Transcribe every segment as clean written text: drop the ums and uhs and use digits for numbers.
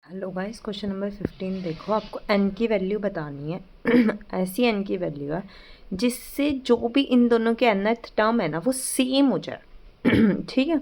Hello guys, question number 15 देखो। आपको n की वैल्यू बतानी है। ऐसी n की वैल्यू है जिससे जो भी इन दोनों के nth टर्म है ना वो सेम हो जाए। ठीक है।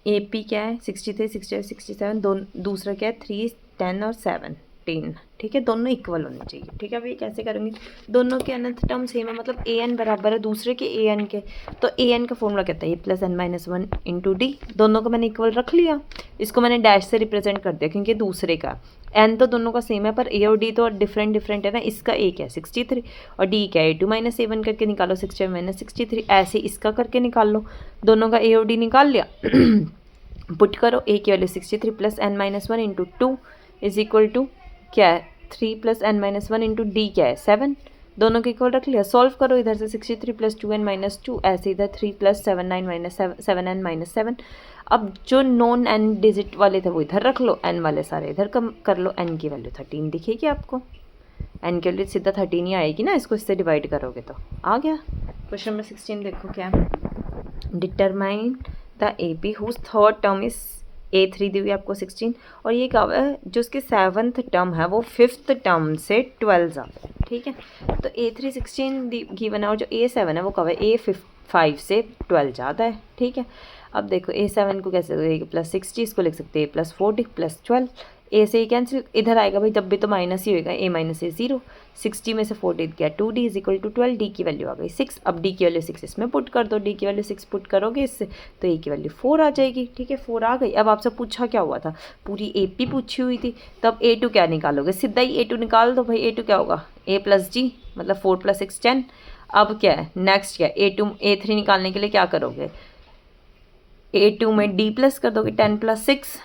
AP क्या है 63, 68, 67, दूसरा क्या है 3, 10 और 7, 10। ठीक है, दोनों इक्वल होने चाहिए। ठीक है, अभी कैसे करेंगे? दोनों के nth टर्म सेम है, मतलब an बराबर है दूसरे के an के, तो an का फॉर्मूला कहता है plus n minus 1 into D. दोनों को मैंने इक्वल रख लिया, इसको मैंने डैश से रिप्रेजेंट कर दिया क्योंकि दूसरे का n तो दोनों का सेम है पर a और d तो डिफरेंट डिफरेंट है ना। इसका a क्या है 63 और d क्या है 2 माइनस A1 करके निकालो, 67 माइनस 63, ऐसे इसका करके निकाल लो। दोनों का a और d निकाल लिया। पुट करो, a की वैल्यू 63 plus n minus 1 into 2 is equal to क्या है 3 plus n minus 1 into D क्या है 7। दोनों के इक्वल रख लिया। सॉल्व करो, इधर से 63 प्लस 2n माइनस 2, ऐसे इधर 3 प्लस 7 9 माइनस 7n माइनस 7। अब जो नॉन n डिजिट वाले थे वो इधर रख लो, n वाले सारे इधर कम कर लो। n की वैल्यू 13 दिखेगी आपको। n की वैल्यू सीधा 13 ही आएगी ना, इसको इससे डिवाइड करोगे तो आ गया। क्वेश्चन नंबर 16 देखो क्या है। Determine the AP whose third term is A3 दी हुई आपको 16, और ये कहा है जो उसके 7th टर्म है वो 5th टर्म से 12 ज़्यादा है। ठीक है, तो A3 16 गिवन है और जो A7 है वो कहा है A5 से 12 ज़्यादा है। ठीक है, अब देखो A7 को कैसे लिखेंगे प्लस 60, इसको लिख सकते हैं प्लस 40 प्लस 12। ए से कैंसिल, इधर आएगा भाई जब भी तो माइनस ही होएगा, a माइनस ए 0। 60 में से 40 गया 2d is equal to 12, D की वैल्यू आ गई 6। अब डी की वैल्यू 6 इसमें पुट कर दो, डी की वैल्यू 6 पुट करोगे इससे तो ए की वैल्यू 4 आ जाएगी। ठीक है, 4 आ गई। अब आपसे पूछा क्या हुआ था, पूरी AP पूछी हुई थी, तब A2 क्या निकालोगे? सीधा ही A2 निकाल दो भाई। A2 क्या होगा a प्लस जी, मतलब 4 प्लस 6 10। अब क्या है नेक्स्ट क्या है A3 निकालने के लिए क्या करोगे, A2 में D प्लस कर दोगे, 10 प्लस 6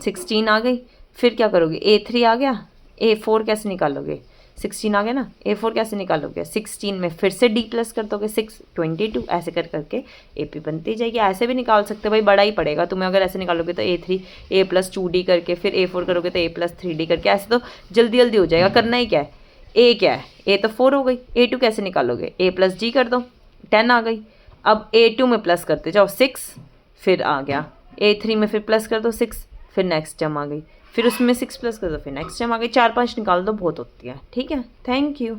16 आ गई। फिर क्या करोगे A3 आ गया, A4 कैसे निकालोगे 16 आ गया ना, A4 कैसे निकालोगे 16 में फिर से D प्लस कर दोगे 6 22, ऐसे कर करके AP बनती जाएगी। ऐसे भी निकाल सकते हो भाई, बड़ा ही पड़ेगा तुम्हें अगर ऐसे निकालोगे तो A3 A प्लस 2D करके फिर A4 करोगे तो A प्लस 3D करके, ऐसे तो जल्दी जल्दी हो जाएगा। करना ही क्या है, A क्या है A तो 4 हो गई, A2 कैसे निकालोगे A प्लस G कर दो 10 आ गई। अब A2 में प्लस करते जाओ 6, फिर आ गया A3 में फिर प्लस कर दो 6, फिर नेक्स्ट टर्म आ गई, फिर उसमें 6 प्लस कर दो, फिर नेक्स्ट टर्म आ गई। 4 5 निकाल दो बहुत होती है। ठीक है, थैंक यू।